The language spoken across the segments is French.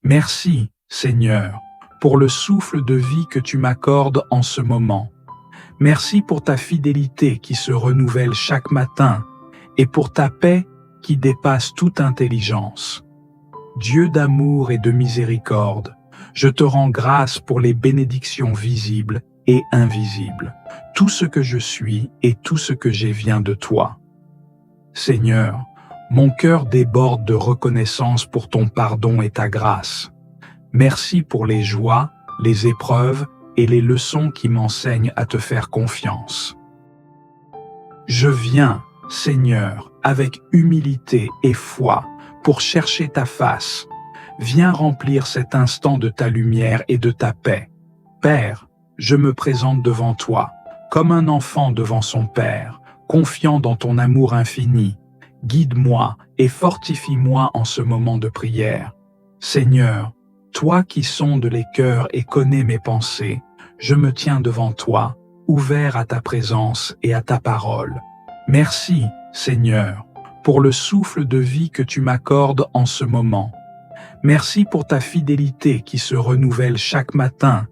Merci, Seigneur, pour le souffle de vie que tu m'accordes en ce moment. Merci pour ta fidélité qui se renouvelle chaque matin et pour ta paix qui dépasse toute intelligence. Dieu d'amour et de miséricorde, je te rends grâce pour les bénédictions visibles et invisibles. Tout ce que je suis et tout ce que j'ai vient de toi. Seigneur, mon cœur déborde de reconnaissance pour ton pardon et ta grâce. Merci pour les joies, les épreuves et les leçons qui m'enseignent à te faire confiance. Je viens, Seigneur, avec humilité et foi pour chercher ta face. Viens remplir cet instant de ta lumière et de ta paix. Père, je me présente devant toi, comme un enfant devant son Père, confiant dans ton amour infini. Guide-moi et fortifie-moi en ce moment de prière. Seigneur, toi qui sondes les cœurs et connais mes pensées, je me tiens devant toi, ouvert à ta présence et à ta parole. Merci, Seigneur, pour le souffle de vie que tu m'accordes en ce moment. Merci pour ta fidélité qui se renouvelle chaque matin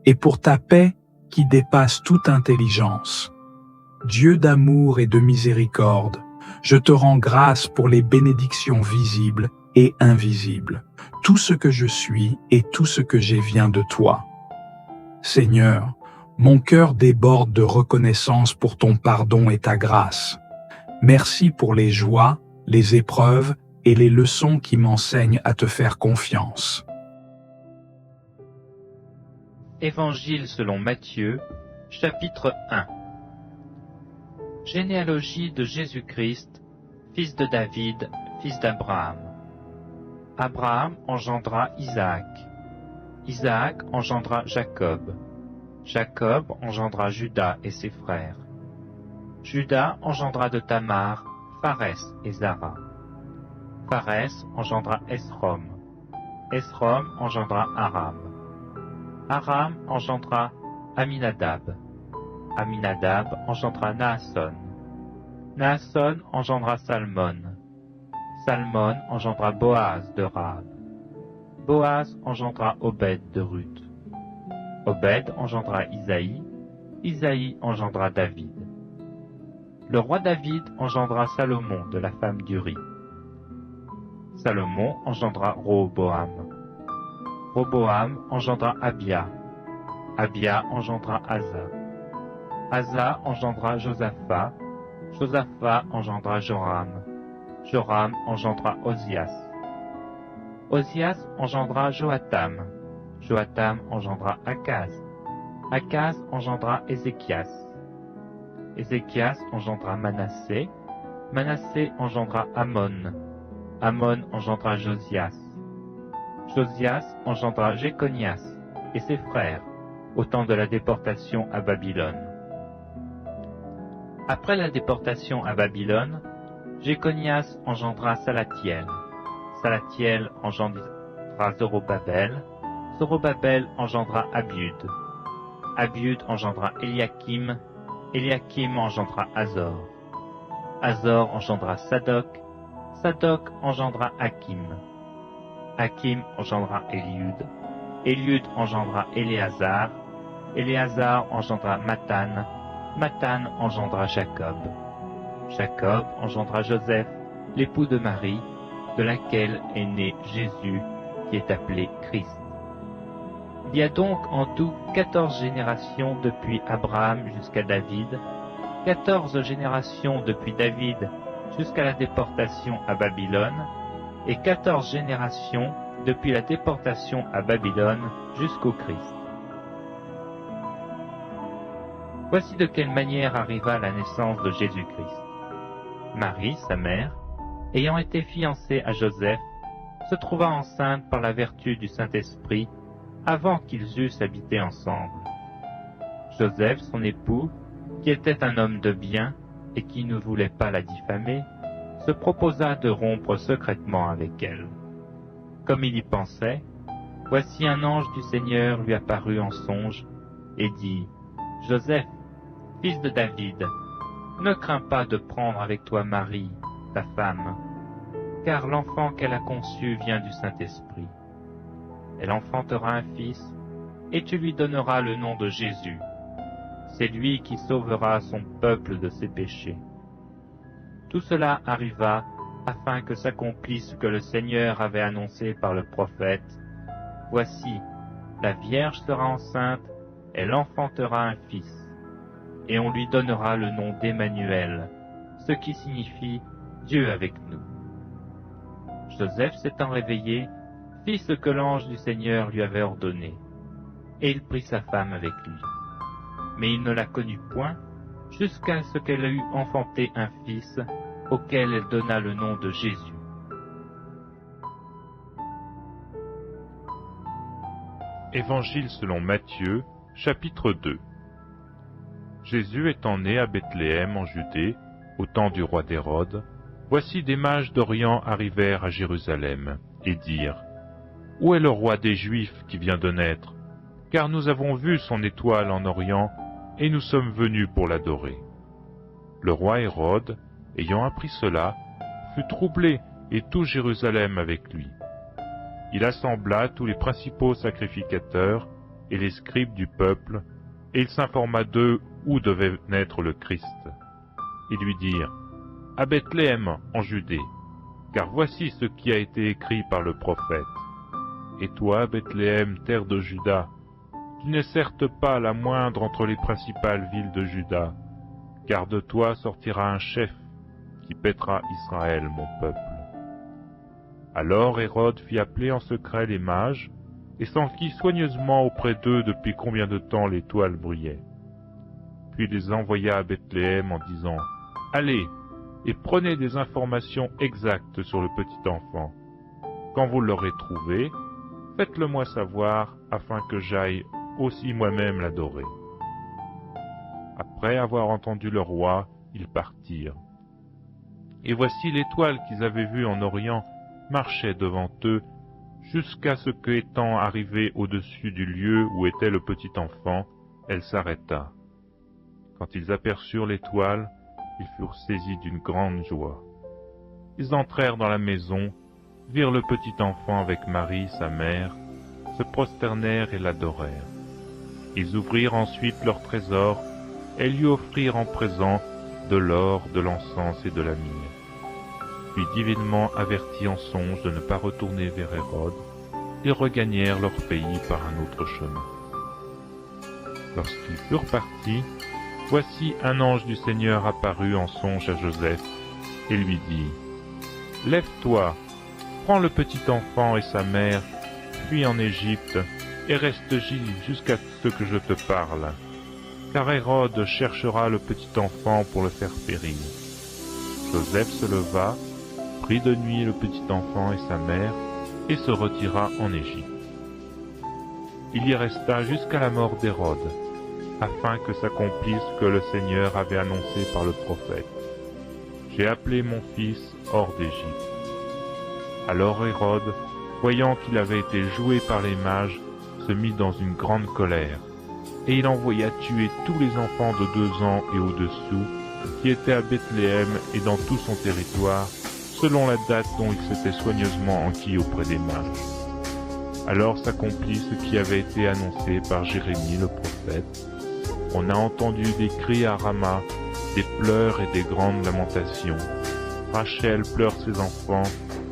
et pour ta paix qui dépasse toute intelligence. Dieu d'amour et de miséricorde, je te rends grâce pour les bénédictions visibles et invisibles. Tout ce que je suis et tout ce que j'ai vient de toi. Seigneur, mon cœur déborde de reconnaissance pour ton pardon et ta grâce. Merci pour les joies, les épreuves et les leçons qui m'enseignent à te faire confiance. Évangile selon Matthieu, chapitre 1. Généalogie de Jésus-Christ, fils de David, fils d'Abraham. Abraham engendra Isaac. Isaac engendra Jacob. Jacob engendra Juda et ses frères. Juda engendra de Tamar, Pharès et Zara. Pharès engendra Esrom. Esrom engendra Aram. Aram engendra Aminadab. Aminadab engendra Naasson. Naasson engendra Salmon. Salmon engendra Boaz de Rahab. Boaz engendra Obed de Ruth. Obed engendra Isaïe. Isaïe engendra David. Le roi David engendra Salomon de la femme d'Uri. Salomon engendra Roboam. Roboam engendra Abia. Abia engendra Asa. Asa engendra Josaphat. Josaphat engendra Joram. Joram engendra Ozias. Ozias engendra Joatam. Joatam engendra Akaz. Akaz engendra Ézéchias. Ézéchias engendra Manassé. Manassé engendra Amon. Amon engendra Josias. Josias engendra Jéconias et ses frères au temps de la déportation à Babylone. Après la déportation à Babylone, Jéconias engendra Salatiel. Salatiel engendra Zorobabel. Zorobabel engendra Abiud. Abiud engendra Eliakim. Eliakim engendra Azor. Azor engendra Sadok. Sadok engendra Hakim. Hakim engendra Eliud. Eliud engendra Éléazar. Éléazar engendra Mathan. Mathan engendra Jacob. Jacob engendra Joseph, l'époux de Marie, de laquelle est né Jésus, qui est appelé Christ. Il y a donc en tout 14 générations depuis Abraham jusqu'à David, 14 générations depuis David jusqu'à la déportation à Babylone, et 14 générations depuis la déportation à Babylone jusqu'au Christ. Voici de quelle manière arriva la naissance de Jésus-Christ. Marie, sa mère, ayant été fiancée à Joseph, se trouva enceinte par la vertu du Saint-Esprit avant qu'ils eussent habité ensemble. Joseph, son époux, qui était un homme de bien et qui ne voulait pas la diffamer, se proposa de rompre secrètement avec elle. Comme il y pensait, voici un ange du Seigneur lui apparut en songe et dit : « Joseph, fils de David, ne crains pas de prendre avec toi Marie, ta femme, car l'enfant qu'elle a conçu vient du Saint-Esprit. Elle enfantera un fils, et tu lui donneras le nom de Jésus. C'est lui qui sauvera son peuple de ses péchés. Tout cela arriva afin que s'accomplisse ce que le Seigneur avait annoncé par le prophète. Voici, la Vierge sera enceinte, elle enfantera un fils, et on lui donnera le nom d'Emmanuel, ce qui signifie Dieu avec nous. Joseph s'étant réveillé, fit ce que l'ange du Seigneur lui avait ordonné, et il prit sa femme avec lui. Mais il ne la connut point, jusqu'à ce qu'elle eût enfanté un fils, auquel elle donna le nom de Jésus. Évangile selon Matthieu, chapitre 2. Jésus étant né à Bethléem en Judée, au temps du roi d'Hérode, voici des mages d'Orient arrivèrent à Jérusalem, et dirent : Où est le roi des Juifs qui vient de naître ? Car nous avons vu son étoile en Orient, et nous sommes venus pour l'adorer. Le roi Hérode, ayant appris cela, fut troublé, et tout Jérusalem avec lui. Il assembla tous les principaux sacrificateurs et les scribes du peuple, et il s'informa d'eux où devait naître le Christ. Ils lui dirent : À Bethléem, en Judée, car voici ce qui a été écrit par le prophète. Et toi, Bethléem, terre de Juda, tu n'es certes pas la moindre entre les principales villes de Juda, car de toi sortira un chef qui paîtra Israël, mon peuple. Alors Hérode fit appeler en secret les mages, et s'enquit soigneusement auprès d'eux depuis combien de temps l'étoile brillait. Puis il les envoya à Bethléem en disant : Allez, et prenez des informations exactes sur le petit enfant. Quand vous l'aurez trouvé, faites-le-moi savoir, afin que j'aille aussi moi-même l'adorer. Après avoir entendu le roi, ils partirent. Et voici l'étoile qu'ils avaient vue en Orient marchait devant eux, jusqu'à ce que, étant arrivée au-dessus du lieu où était le petit enfant, elle s'arrêta. Quand ils aperçurent l'étoile, ils furent saisis d'une grande joie. Ils entrèrent dans la maison, virent le petit enfant avec Marie, sa mère, se prosternèrent et l'adorèrent. Ils ouvrirent ensuite leur trésor et lui offrirent en présent de l'or, de l'encens et de la myrrhe. Puis divinement avertis en songe de ne pas retourner vers Hérode, ils regagnèrent leur pays par un autre chemin. Lorsqu'ils furent partis, voici un ange du Seigneur apparut en songe à Joseph et lui dit : Lève-toi, prends le petit enfant et sa mère, fuis en Égypte et reste-y jusqu'à ce que je te parle, car Hérode cherchera le petit enfant pour le faire périr. Joseph se leva, prit de nuit le petit enfant et sa mère, et se retira en Égypte. Il y resta jusqu'à la mort d'Hérode, afin que s'accomplisse ce que le Seigneur avait annoncé par le prophète. J'ai appelé mon fils hors d'Égypte. Alors Hérode, voyant qu'il avait été joué par les mages, se mit dans une grande colère, et il envoya tuer tous les enfants de 2 ans et au-dessous, qui étaient à Bethléem et dans tout son territoire, selon la date dont il s'était soigneusement enquis auprès des mages. Alors s'accomplit ce qui avait été annoncé par Jérémie le prophète. On a entendu des cris à Rama, des pleurs et des grandes lamentations. Rachel pleure ses enfants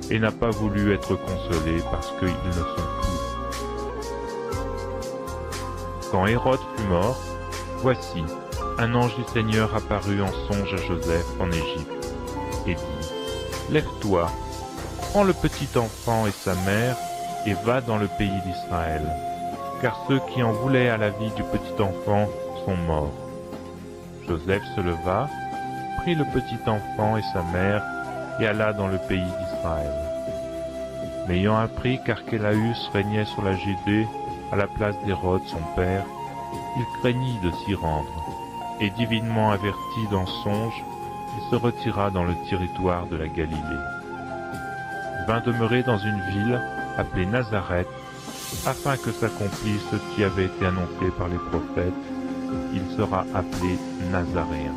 et n'a pas voulu être consolée parce qu'ils ne sont plus. Quand Hérode fut mort, voici, un ange du Seigneur apparut en songe à Joseph en Égypte et dit : Lève-toi, prends le petit enfant et sa mère et va dans le pays d'Israël, car ceux qui en voulaient à la vie du petit enfant sont morts. Joseph se leva, prit le petit enfant et sa mère et alla dans le pays d'Israël. Mais ayant appris qu'Archélaüs régnait sur la Judée à la place d'Hérode son père, il craignit de s'y rendre, et divinement averti dans songe, il se retira dans le territoire de la Galilée. Il vint demeurer dans une ville appelée Nazareth, afin que s'accomplisse ce qui avait été annoncé par les prophètes, il sera appelé Nazaréen.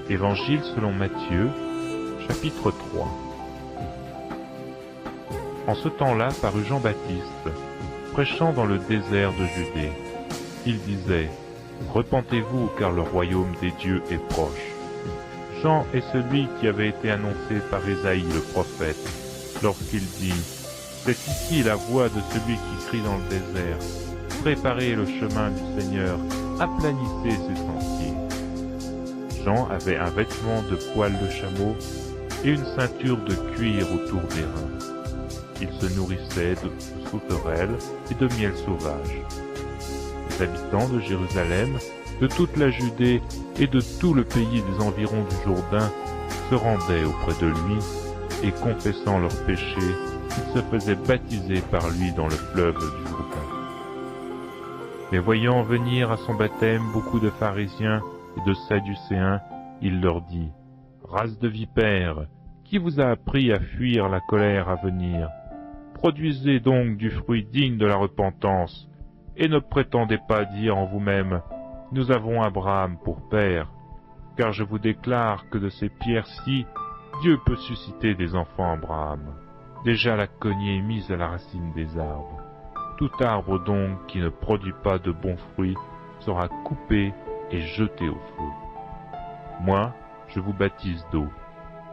Évangile selon Matthieu, chapitre 3. En ce temps-là parut Jean-Baptiste, prêchant dans le désert de Judée. Il disait, « Repentez-vous, car le royaume des dieux est proche. » Jean est celui qui avait été annoncé par Ésaïe le prophète, lorsqu'il dit, « C'est ici la voix de celui qui crie dans le désert. Préparez le chemin du Seigneur, aplanissez ses sentiers. » Jean avait un vêtement de poil de chameau et une ceinture de cuir autour des reins. Il se nourrissait de sauterelles et de miel sauvage. Les habitants de Jérusalem, de toute la Judée et de tout le pays des environs du Jourdain se rendaient auprès de lui et, confessant leurs péchés, ils se faisaient baptiser par lui dans le fleuve du Jourdain. Mais voyant venir à son baptême beaucoup de pharisiens et de sadducéens, il leur dit, « Race de vipères, qui vous a appris à fuir la colère à venir? Produisez donc du fruit digne de la repentance, et ne prétendez pas dire en vous-même, « Nous avons Abraham pour père », car je vous déclare que de ces pierres-ci, Dieu peut susciter des enfants à Abraham. Déjà la cognée est mise à la racine des arbres. Tout arbre donc qui ne produit pas de bons fruits sera coupé et jeté au feu. Moi, je vous baptise d'eau,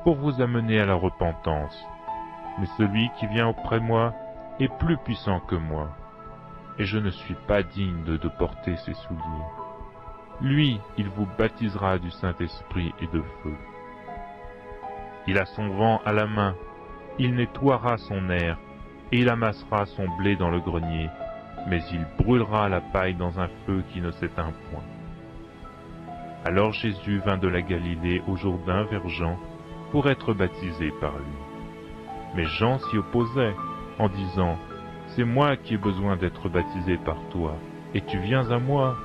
pour vous amener à la repentance. Mais celui qui vient auprès moi est plus puissant que moi, et je ne suis pas digne de porter ses souliers. Lui, il vous baptisera du Saint-Esprit et de feu. Il a son vent à la main, il nettoiera son aire, et il amassera son blé dans le grenier, mais il brûlera la paille dans un feu qui ne s'éteint point. Alors Jésus vint de la Galilée au Jourdain vers Jean, pour être baptisé par lui. Mais Jean s'y opposait, en disant, « C'est moi qui ai besoin d'être baptisé par toi, et tu viens à moi ?»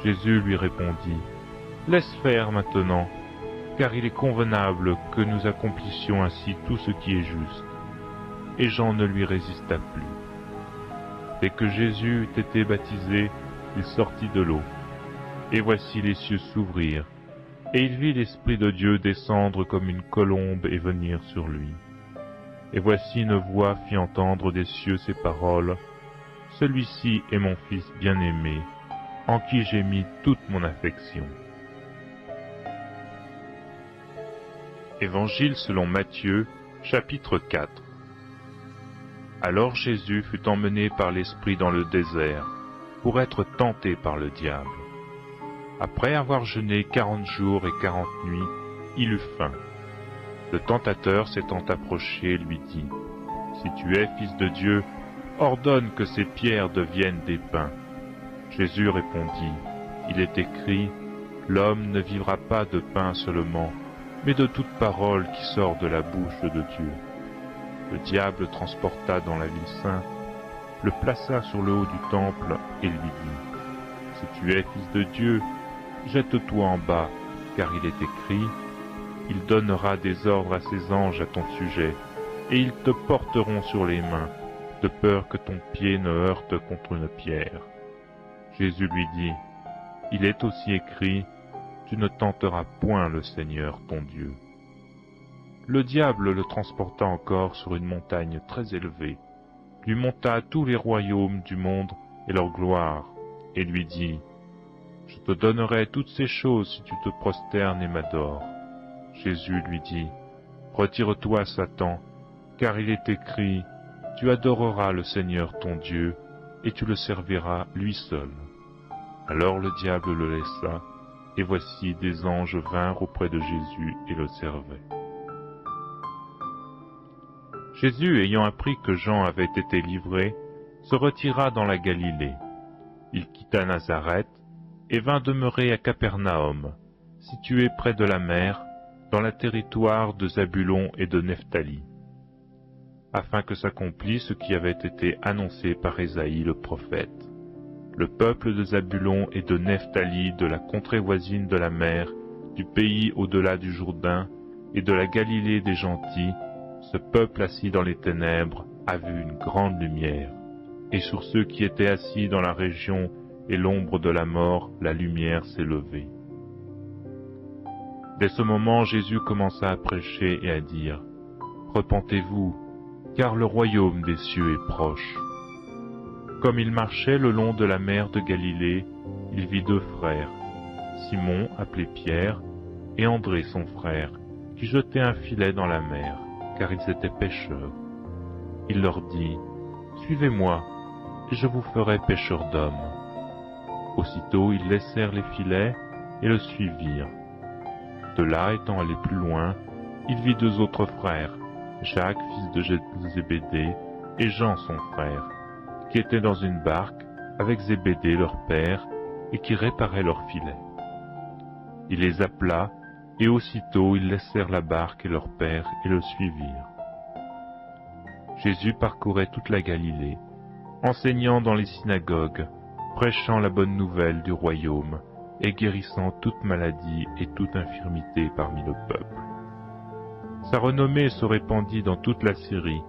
Jésus lui répondit, « Laisse faire maintenant, car il est convenable que nous accomplissions ainsi tout ce qui est juste. » Et Jean ne lui résista plus. Dès que Jésus eut été baptisé, il sortit de l'eau. Et voici les cieux s'ouvrirent, et il vit l'Esprit de Dieu descendre comme une colombe et venir sur lui. Et voici une voix fit entendre des cieux ces paroles, « Celui-ci est mon Fils bien-aimé, en qui j'ai mis toute mon affection. » Évangile selon Matthieu, chapitre 4. Alors Jésus fut emmené par l'Esprit dans le désert, pour être tenté par le diable. Après avoir jeûné 40 jours et 40 nuits, il eut faim. Le tentateur s'étant approché lui dit, « Si tu es fils de Dieu, ordonne que ces pierres deviennent des pains. » Jésus répondit, « Il est écrit, l'homme ne vivra pas de pain seulement, mais de toute parole qui sort de la bouche de Dieu. » Le diable transporta dans la ville sainte, le plaça sur le haut du temple et lui dit, « Si tu es fils de Dieu, jette-toi en bas, car il est écrit, il donnera des ordres à ses anges à ton sujet, et ils te porteront sur les mains, de peur que ton pied ne heurte contre une pierre. » Jésus lui dit, « Il est aussi écrit, tu ne tenteras point le Seigneur ton Dieu. » Le diable le transporta encore sur une montagne très élevée, lui monta tous les royaumes du monde et leur gloire, et lui dit, « Je te donnerai toutes ces choses si tu te prosternes et m'adores. » Jésus lui dit, « Retire-toi, Satan, car il est écrit, tu adoreras le Seigneur ton Dieu, et tu le serviras lui seul. » Alors le diable le laissa, et voici des anges vinrent auprès de Jésus et le servaient. Jésus, ayant appris que Jean avait été livré, se retira dans la Galilée. Il quitta Nazareth et vint demeurer à Capernaum, situé près de la mer, dans le territoire de Zabulon et de Nephtali, afin que s'accomplisse ce qui avait été annoncé par Ésaïe le prophète. Le peuple de Zabulon et de Nephtali, de la contrée voisine de la mer, du pays au-delà du Jourdain et de la Galilée des gentils, ce peuple assis dans les ténèbres a vu une grande lumière, et sur ceux qui étaient assis dans la région et l'ombre de la mort, la lumière s'est levée. Dès ce moment, Jésus commença à prêcher et à dire, « Repentez-vous, car le royaume des cieux est proche. » Comme il marchait le long de la mer de Galilée, il vit deux frères, Simon, appelé Pierre, et André son frère, qui jetaient un filet dans la mer, car ils étaient pêcheurs. Il leur dit, « Suivez-moi, et je vous ferai pêcheurs d'hommes. » Aussitôt ils laissèrent les filets et le suivirent. De là, étant allé plus loin, il vit deux autres frères, Jacques, fils de Zébédée, et Jean son frère, qui étaient dans une barque avec Zébédée leur père, et qui réparaient leurs filets. Il les appela, et aussitôt ils laissèrent la barque et leur père et le suivirent. Jésus parcourait toute la Galilée, enseignant dans les synagogues, prêchant la bonne nouvelle du royaume, et guérissant toute maladie et toute infirmité parmi le peuple. Sa renommée se répandit dans toute la Syrie,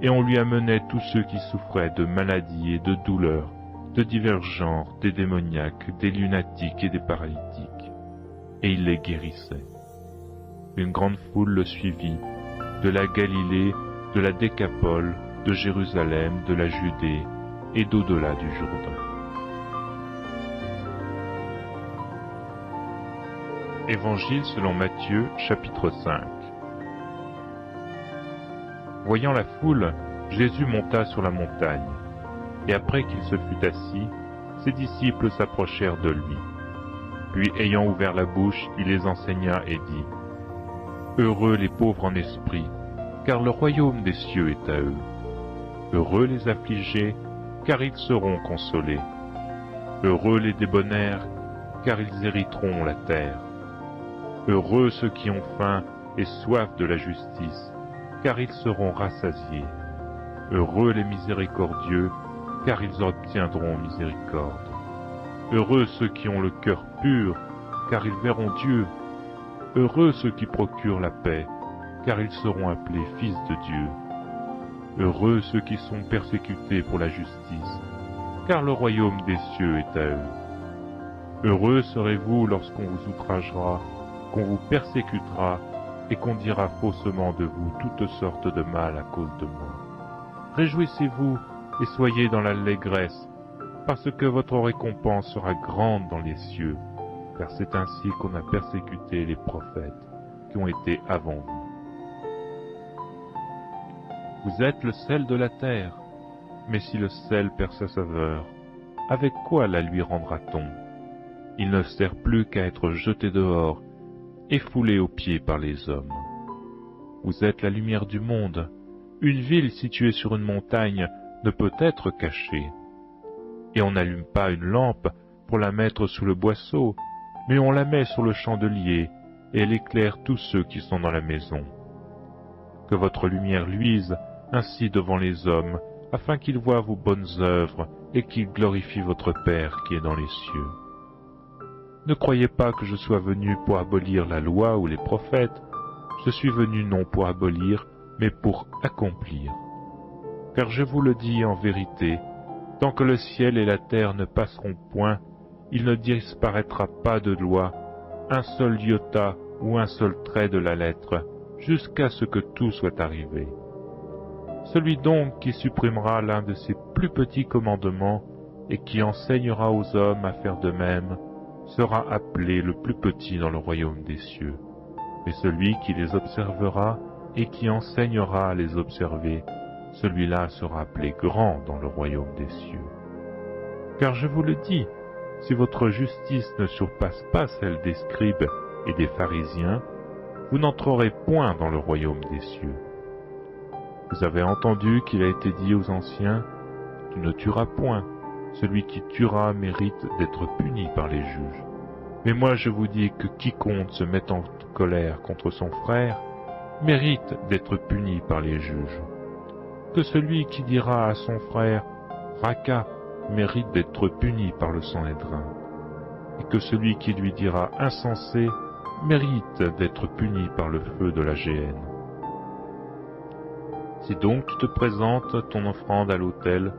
et on lui amenait tous ceux qui souffraient de maladies et de douleurs, de divers genres, des démoniaques, des lunatiques et des paralytiques, et il les guérissait. Une grande foule le suivit, de la Galilée, de la Décapole, de Jérusalem, de la Judée et d'au-delà du Jourdain. Évangile selon Matthieu, chapitre 5. Voyant la foule, Jésus monta sur la montagne, et après qu'il se fut assis, ses disciples s'approchèrent de lui. Puis, ayant ouvert la bouche, il les enseigna et dit, « Heureux les pauvres en esprit, car le royaume des cieux est à eux. Heureux les affligés, car ils seront consolés. Heureux les débonnaires, car ils hériteront la terre. Heureux ceux qui ont faim et soif de la justice, car ils seront rassasiés. Heureux les miséricordieux, car ils obtiendront miséricorde. Heureux ceux qui ont le cœur pur, car ils verront Dieu. Heureux ceux qui procurent la paix, car ils seront appelés fils de Dieu. Heureux ceux qui sont persécutés pour la justice, car le royaume des cieux est à eux. Heureux serez-vous lorsqu'on vous outragera, qu'on vous persécutera, et qu'on dira faussement de vous toutes sortes de mal à cause de moi. Réjouissez-vous et soyez dans l'allégresse, parce que votre récompense sera grande dans les cieux, car c'est ainsi qu'on a persécuté les prophètes qui ont été avant vous. Vous êtes le sel de la terre, mais si le sel perd sa saveur, avec quoi la lui rendra-t-on? Il ne sert plus qu'à être jeté dehors et foulé aux pieds par les hommes. Vous êtes la lumière du monde. Une ville située sur une montagne ne peut être cachée. Et on n'allume pas une lampe pour la mettre sous le boisseau, mais on la met sur le chandelier, et elle éclaire tous ceux qui sont dans la maison. Que votre lumière luise ainsi devant les hommes, afin qu'ils voient vos bonnes œuvres et qu'ils glorifient votre Père qui est dans les cieux. Ne croyez pas que je sois venu pour abolir la loi ou les prophètes. Je suis venu non pour abolir, mais pour accomplir. Car je vous le dis en vérité, tant que le ciel et la terre ne passeront point, il ne disparaîtra pas de loi, un seul iota ou un seul trait de la lettre, jusqu'à ce que tout soit arrivé. Celui donc qui supprimera l'un de ces plus petits commandements et qui enseignera aux hommes à faire de même, sera appelé le plus petit dans le royaume des cieux. Mais celui qui les observera et qui enseignera à les observer, celui-là sera appelé grand dans le royaume des cieux. Car je vous le dis, si votre justice ne surpasse pas celle des scribes et des pharisiens, vous n'entrerez point dans le royaume des cieux. Vous avez entendu qu'il a été dit aux anciens, « Tu ne tueras point. Celui qui tuera mérite d'être puni par les juges. » Mais moi je vous dis que quiconque se met en colère contre son frère mérite d'être puni par les juges. Que celui qui dira à son frère « Raca » mérite d'être puni par le Sanhédrin. Et que celui qui lui dira « Insensé » mérite d'être puni par le feu de la géhenne. Si donc tu te présentes ton offrande à l'autel,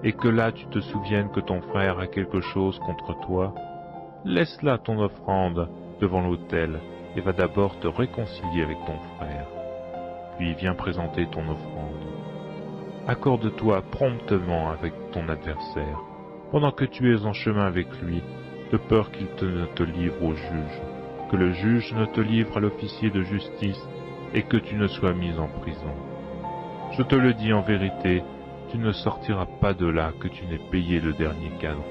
et que là tu te souviennes que ton frère a quelque chose contre toi, laisse là ton offrande devant l'autel, et va d'abord te réconcilier avec ton frère. Puis viens présenter ton offrande. accorde-toi promptement avec ton adversaire, pendant que tu es en chemin avec lui, de peur qu'il ne te livre au juge, que le juge ne te livre à l'officier de justice, et que tu ne sois mis en prison. Je te le dis en vérité, tu ne sortiras pas de là que tu n'aies payé le dernier cadran.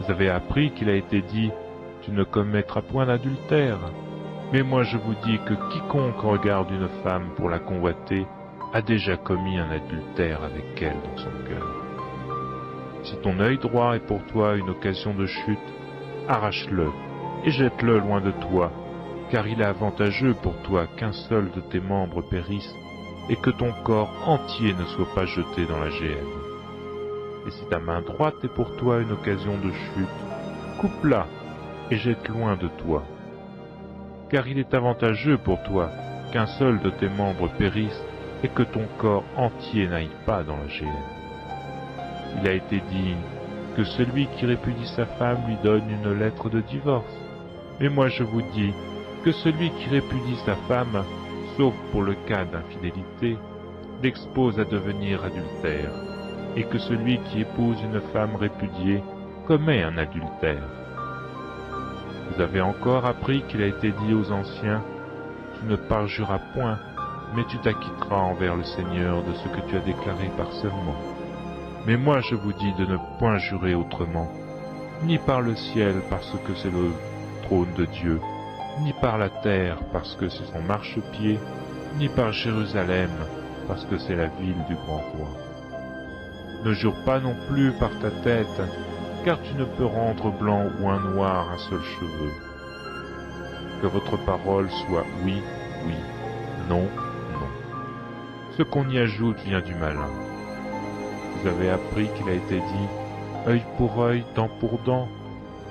Vous avez appris qu'il a été dit, tu ne commettras point d'adultère. Mais moi je vous dis que quiconque regarde une femme pour la convoiter a déjà commis un adultère avec elle dans son cœur. Si ton œil droit est pour toi une occasion de chute, arrache-le et jette-le loin de toi, car il est avantageux pour toi qu'un seul de tes membres périsse et que ton corps entier ne soit pas jeté dans la géhenne. Et si ta main droite est pour toi une occasion de chute, coupe-la et jette loin de toi. Car il est avantageux pour toi qu'un seul de tes membres périsse et que ton corps entier n'aille pas dans la géhenne. Il a été dit que celui qui répudie sa femme lui donne une lettre de divorce. Mais moi je vous dis que celui qui répudie sa femme, sauf pour le cas d'infidélité, l'expose à devenir adultère, et que celui qui épouse une femme répudiée commet un adultère. Vous avez encore appris qu'il a été dit aux anciens, « Tu ne parjuras point, mais tu t'acquitteras envers le Seigneur de ce que tu as déclaré par serment. » Mais moi je vous dis de ne point jurer autrement, ni par le ciel parce que c'est le trône de Dieu, ni par la terre parce que c'est son marchepied, ni par Jérusalem parce que c'est la ville du grand roi. Ne jure pas non plus par ta tête, car tu ne peux rendre blanc ou un noir un seul cheveu. Que votre parole soit oui, oui, non, non. Ce qu'on y ajoute vient du malin. Vous avez appris qu'il a été dit « œil pour œil, dent pour dent »,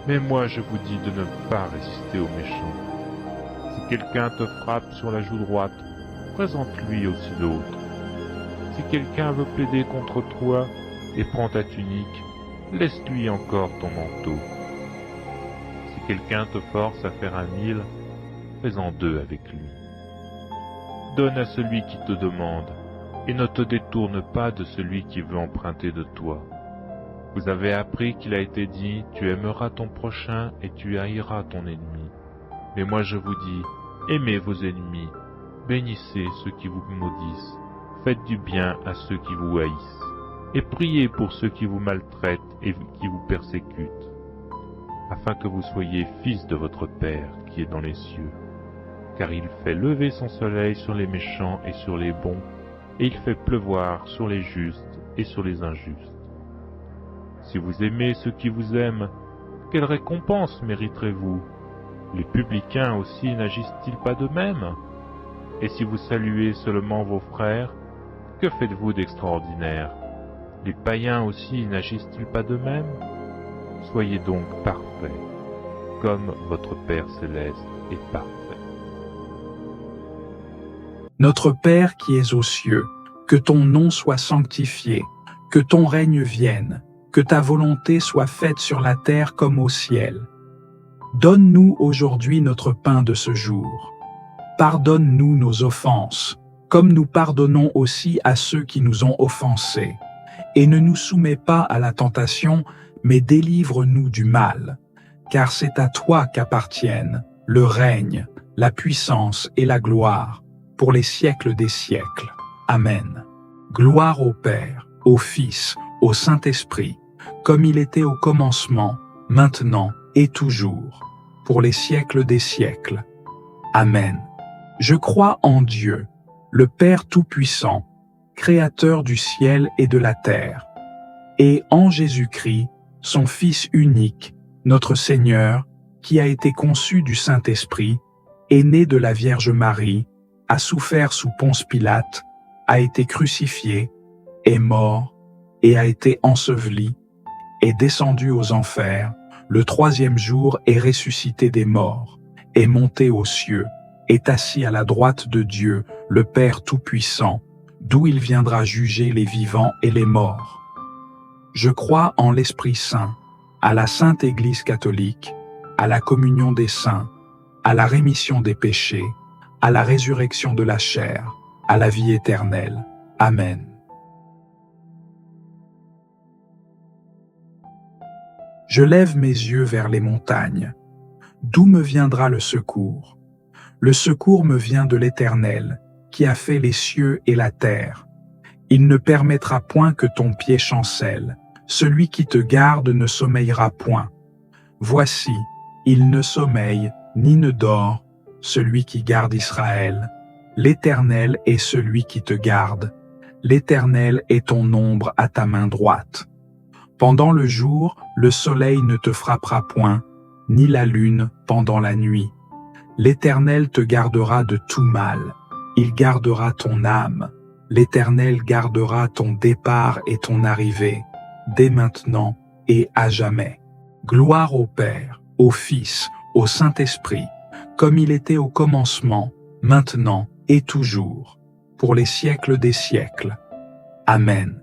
mais moi je vous dis de ne pas résister aux méchants. Si quelqu'un te frappe sur la joue droite, présente-lui aussi l'autre. Si quelqu'un veut plaider contre toi et prend ta tunique, laisse-lui encore ton manteau. Si quelqu'un te force à faire 1 000, fais-en 2 avec lui. Donne à celui qui te demande, et ne te détourne pas de celui qui veut emprunter de toi. Vous avez appris qu'il a été dit, tu aimeras ton prochain et tu haïras ton ennemi. Mais moi je vous dis, aimez vos ennemis, bénissez ceux qui vous maudissent, faites du bien à ceux qui vous haïssent, et priez pour ceux qui vous maltraitent et qui vous persécutent, afin que vous soyez fils de votre Père qui est dans les cieux. Car il fait lever son soleil sur les méchants et sur les bons, et il fait pleuvoir sur les justes et sur les injustes. Si vous aimez ceux qui vous aiment, quelle récompense mériterez-vous? Les publicains aussi n'agissent-ils pas de même? Et si vous saluez seulement vos frères, que faites-vous d'extraordinaire? Les païens aussi n'agissent-ils pas de même? Soyez donc parfaits, comme votre Père céleste est parfait. Notre Père qui es aux cieux, que ton nom soit sanctifié, que ton règne vienne, que ta volonté soit faite sur la terre comme au ciel. Donne-nous aujourd'hui notre pain de ce jour. Pardonne-nous nos offenses, comme nous pardonnons aussi à ceux qui nous ont offensés. Et ne nous soumets pas à la tentation, mais délivre-nous du mal. Car c'est à toi qu'appartiennent le règne, la puissance et la gloire, pour les siècles des siècles. Amen. Gloire au Père, au Fils, au Saint-Esprit, comme il était au commencement, maintenant et toujours, pour les siècles des siècles. Amen. Je crois en Dieu, le Père Tout-Puissant, Créateur du ciel et de la terre, et en Jésus-Christ, son Fils unique, notre Seigneur, qui a été conçu du Saint-Esprit, est né de la Vierge Marie, a souffert sous Ponce Pilate, a été crucifié, est mort et a été enseveli, est descendu aux enfers, le 3e jour est ressuscité des morts, est monté aux cieux, est assis à la droite de Dieu, le Père Tout-Puissant, d'où il viendra juger les vivants et les morts. Je crois en l'Esprit Saint, à la Sainte Église catholique, à la communion des saints, à la rémission des péchés, à la résurrection de la chair, à la vie éternelle. Amen. Je lève mes yeux vers les montagnes. D'où me viendra le secours? Le secours me vient de l'Éternel, qui a fait les cieux et la terre. Il ne permettra point que ton pied chancelle. Celui qui te garde ne sommeillera point. Voici, il ne sommeille ni ne dort, celui qui garde Israël. L'Éternel est celui qui te garde. L'Éternel est ton ombre à ta main droite. Pendant le jour, le soleil ne te frappera point, ni la lune pendant la nuit. L'Éternel te gardera de tout mal. Il gardera ton âme. L'Éternel gardera ton départ et ton arrivée, dès maintenant et à jamais. Gloire au Père, au Fils, au Saint-Esprit, comme il était au commencement, maintenant et toujours, pour les siècles des siècles. Amen.